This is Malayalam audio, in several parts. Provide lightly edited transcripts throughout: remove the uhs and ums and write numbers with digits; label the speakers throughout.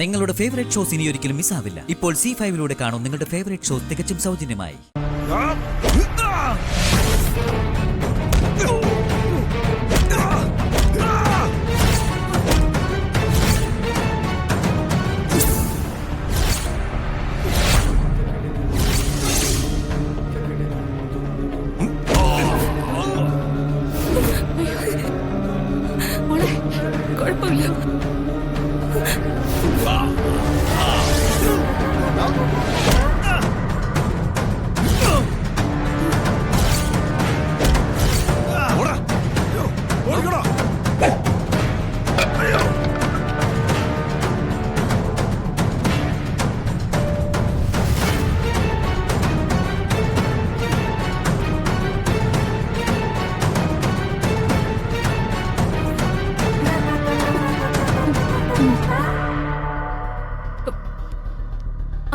Speaker 1: നിങ്ങളുടെ ഫേവറേറ്റ് ഷോസ് ഇനി ഒരിക്കലും മിസ്സാവില്ല. ഇപ്പോൾ C5 കാണും നിങ്ങളുടെ ഫേവറേറ്റ് ഷോസ് തികച്ചും സൗജന്യമായി.
Speaker 2: കുഴപ്പമില്ല.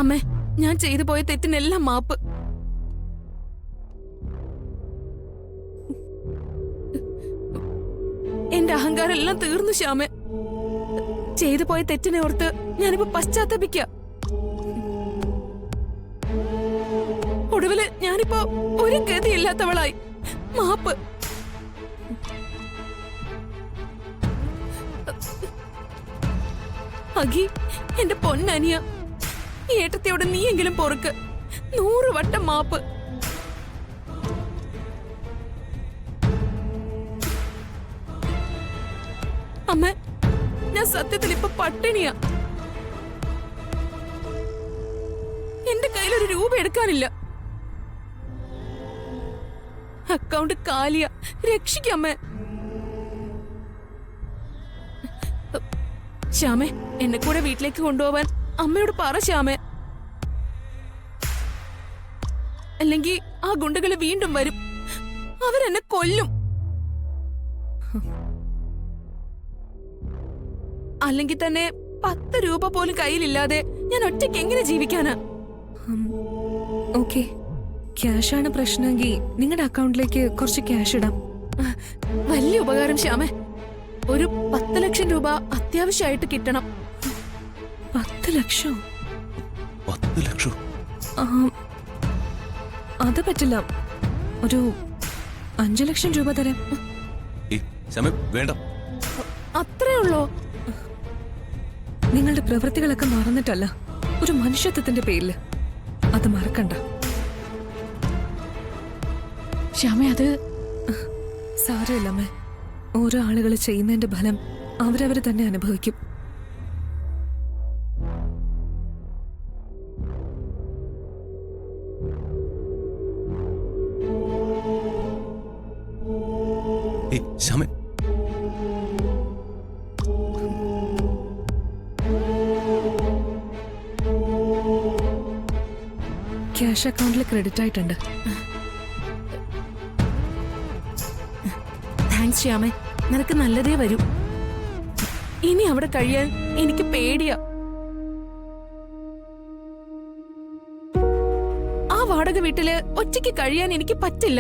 Speaker 2: അമ്മേ, ഞാൻ ചെയ്തു പോയ തെറ്റിനെല്ലാം മാപ്പ്. എന്റെ അഹങ്കാരം എല്ലാം തീർന്നു ശ്യാമേ. ചെയ്തു പോയ തെറ്റിനെ ഓർത്ത് ഞാനിപ്പോ പശ്ചാത്തപിക്ക. ഒടുവില് ഞാനിപ്പോ ഒരു ഗതിയില്ലാത്തവളായി. മാപ്പ്. അഖി, എന്റെ പൊന്നനിയ, ഈ ഏട്ടത്തിയോട് നീയെങ്കിലും പൊറുക്ക്. 100 വട്ടം മാപ്പ്. അമ്മ, ഞാൻ സത്യത്തിൽ ഇപ്പൊ പട്ടിണിയാ. എന്റെ കയ്യിൽ 1 രൂപ എടുക്കാനില്ല. അക്കൗണ്ട് കാലിയ. രക്ഷിക്കമ്മേ. ശ്യാമേ, എന്നെ കൂടെ വീട്ടിലേക്ക് കൊണ്ടുപോവാൻ അമ്മയോട് പറ ശ്യാമേ. അല്ലെങ്കിൽ ആ ഗുണ്ടകള് വീണ്ടും വരും. അവരെന്നെ കൊല്ലും. അല്ലെങ്കിൽ തന്നെ 10 രൂപ പോലും കയ്യിലില്ലാതെ ഞാൻ ഒറ്റയ്ക്ക് എങ്ങനെ ജീവിക്കാനാ?
Speaker 3: ഓക്കെ, ക്യാഷ് ആണ് പ്രശ്നമെങ്കിൽ നിങ്ങളുടെ അക്കൗണ്ടിലേക്ക് കുറച്ച് ക്യാഷ് ഇടാം.
Speaker 2: വലിയ ഉപകാരം ശ്യാമേ. ഒരു 10 ലക്ഷം രൂപ അത്യാവശ്യമായിട്ട് കിട്ടണം.
Speaker 3: 10 ലക്ഷം?
Speaker 4: 10 ലക്ഷം?
Speaker 3: അത് പറ്റില്ല. ഒരു 5 ലക്ഷം രൂപ തരാം.
Speaker 4: വേണ്ട.
Speaker 2: അത്രേ ഉള്ളോ?
Speaker 3: നിങ്ങളുടെ പ്രവൃത്തികളൊക്കെ മറന്നിട്ടല്ല, ഒരു മനുഷ്യത്വത്തിന്റെ പേരില്. അത് മറക്കണ്ട
Speaker 2: ശ്യാമേ. അത്
Speaker 3: സാരമില്ലമ്മേ. ഓരോ ആളുകൾ ചെയ്യുന്നതിന്റെ ഫലം അവരവര് തന്നെ അനുഭവിക്കും. ക്യാഷ് അക്കൗണ്ടിൽ ക്രെഡിറ്റ് ആയിട്ടുണ്ട്.
Speaker 2: താങ്ക്സ് ശ്യാമേ. നിനക്ക് നല്ലതേ വരൂ. ഇനി അവിടെ കഴിയാൻ എനിക്ക് പേടിയാ. ആ വാടക വീട്ടില് ഒറ്റയ്ക്ക് കഴിയാൻ എനിക്ക് പറ്റില്ല.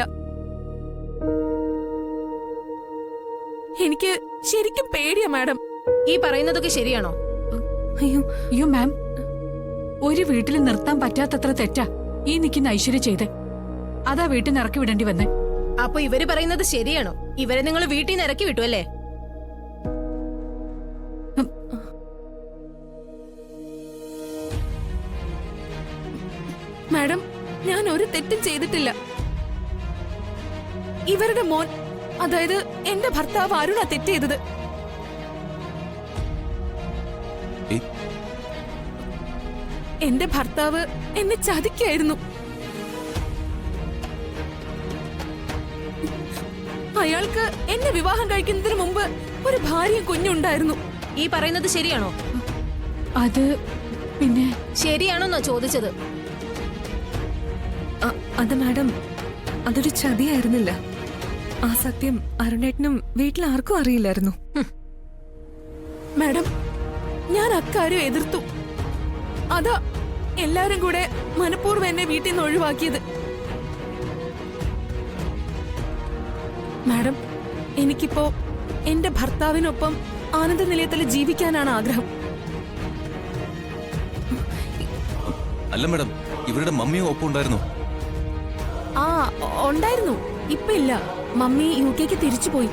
Speaker 2: എനിക്ക് ശരിക്കും പേടിയാ മാഡം.
Speaker 5: ഈ പറയുന്നതൊക്കെ ശരിയാണോ?
Speaker 3: അയ്യോ
Speaker 6: മാം, ഒരു വീട്ടിൽ നിർത്താൻ പറ്റാത്തത്ര തെറ്റാ ഈ നിൽക്കുന്ന ഐശ്വര്യ ചെയ്ത്. അതാ വീട്ടിൽ നിന്ന് ഇറക്കി വിടേണ്ടി വന്നേ.
Speaker 5: അപ്പൊ ഇവര് പറയുന്നത് ശരിയാണോ? ഇവരെ നിങ്ങൾ വീട്ടിൽ നിന്ന് ഇറക്കി വിട്ടു അല്ലേ?
Speaker 2: മാഡം, ഞാൻ ഒരു തെറ്റും ചെയ്തിട്ടില്ല. ഇവരുടെ മോൻ, അതായത് എന്റെ ഭർത്താവ് അരുണാ തെറ്റ് ചെയ്തത്. എന്റെ ഭർത്താവ് എന്നെ ചതിക്കായിരുന്നു. അയാൾക്ക് എന്നെ വിവാഹം കഴിക്കുന്നതിന് മുമ്പ് ഒരു ഭാര്യയും കുഞ്ഞുണ്ടായിരുന്നു.
Speaker 5: ഈ പറയുന്നത് ശരിയാണോ?
Speaker 6: അത് പിന്നെ
Speaker 5: ശരിയാണോന്നാ ചോദിച്ചത്.
Speaker 3: അത് മാഡം, അതൊരു ചതിയായിരുന്നില്ല. ആ സത്യം അരുണേട്ടനും വീട്ടിൽ ആർക്കും അറിയില്ലായിരുന്നു.
Speaker 2: മാഡം, ഞാൻ അക്കാര്യം എതിർത്തു. അതാ എല്ലാരും കൂടെ മനഃപൂർവ്വം എന്നെ വീട്ടിൽ നിന്ന് ഒഴിവാക്കിയത്. മാഡം, എനിക്കിപ്പോ എന്റെ ഭർത്താവിനൊപ്പം ആനന്ദ നിലയത്തിൽ ജീവിക്കാനാണ് ആഗ്രഹം.
Speaker 4: അല്ല മാഡം, ഇവരുടെ മമ്മിയും ഒപ്പം ഉണ്ടായിരുന്നു.
Speaker 2: ആ ഉണ്ടായിരുന്നു. ഇപ്പൊ ഇല്ല. മമ്മി UK തിരിച്ചു പോയി.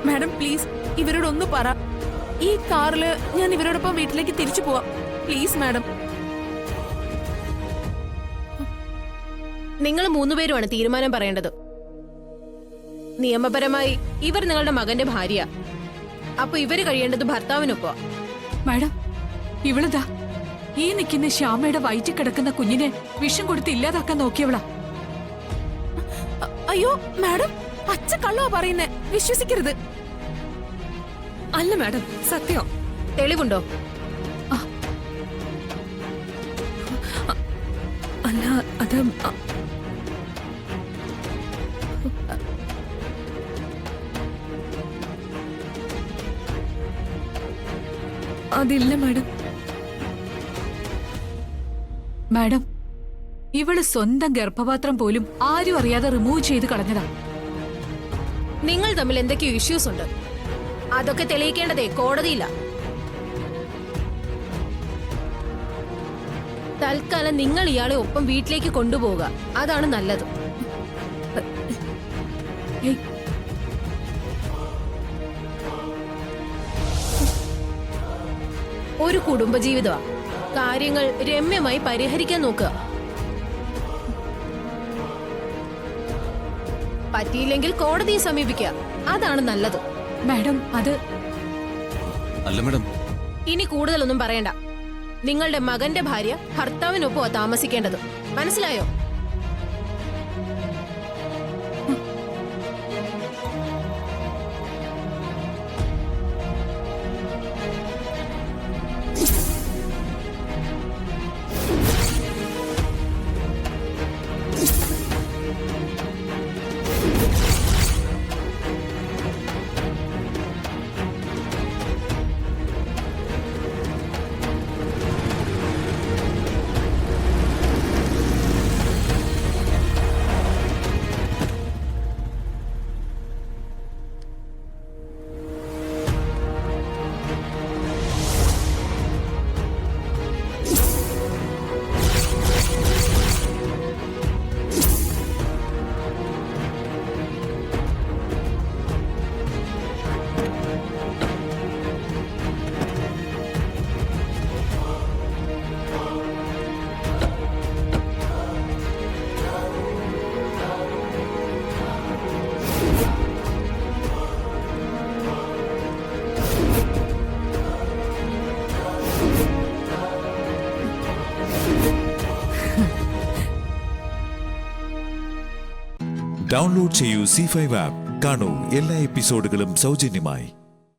Speaker 2: മാഡം പ്ലീസ് ഇവരോടൊന്ന് പറ. ഈ കാറില് ഞാൻ ഇവരോടൊപ്പം വീട്ടിലേക്ക് തിരിച്ചു പോവാം. Please madam.
Speaker 5: നിങ്ങൾ മൂന്നുപേരുമാണ് തീരുമാനം പറയേണ്ടത്. നിയമപരമായി ഇവർ നിങ്ങളുടെ മകന്റെ ഭാര്യ. അപ്പൊ ഇവര് കഴിയേണ്ടത് ഭർത്താവിനൊപ്പം.
Speaker 6: മാഡം, ഇവളിതാ ഈ നിൽക്കുന്ന ശ്യാമയുടെ വയറ്റിൽ കിടക്കുന്ന കുഞ്ഞിനെ വിഷം കൊടുത്ത് ഇല്ലാതാക്കാൻ നോക്കിയവളാ.
Speaker 2: അയ്യോ മാഡം, അച്ഛ കള്ളോ പറയുന്നേ, വിശ്വസിക്കരുത്.
Speaker 3: അല്ല മാഡം, സത്യം.
Speaker 5: തെളിവുണ്ടോ?
Speaker 3: അല്ല, അത് അതില്ല മാഡം.
Speaker 6: മാഡം, ഇവള് സ്വന്തം ഗർഭപാത്രം പോലും ആരും അറിയാതെ റിമൂവ് ചെയ്ത് കളഞ്ഞതാ.
Speaker 5: നിങ്ങൾ തമ്മിൽ എന്തൊക്കെയോ ഇഷ്യൂസ് ഉണ്ട്. അതൊക്കെ തെളിയിക്കേണ്ടതേ കോടതിയില്ല. തൽക്കാലം നിങ്ങൾ ഇയാളെ ഒപ്പം വീട്ടിലേക്ക് കൊണ്ടുപോവുക. അതാണ് നല്ലത്.
Speaker 6: ഏയ്,
Speaker 5: ഒരു കുടുംബജീവിതമാ. കാര്യങ്ങൾ രമ്യമായി പരിഹരിക്കാൻ നോക്കുക. പറ്റിയില്ലെങ്കിൽ കോടതിയെ സമീപിക്കുക. അതാണ് നല്ലത്.
Speaker 6: മാഡം, അത്
Speaker 4: അല്ല മാഡം,
Speaker 5: ഇനി കൂടുതലൊന്നും പറയണ്ട. നിങ്ങളുടെ മകന്റെ ഭാര്യ ഭർത്താവിനൊപ്പമാ താമസിക്കേണ്ടത്. മനസ്സിലായോ?
Speaker 7: ഡൗൺലോഡ് ചെയ്യൂ C5 ആപ്പ്. കാണൂ എല്ലാ എപ്പിസോഡുകളും സൗജന്യമായി.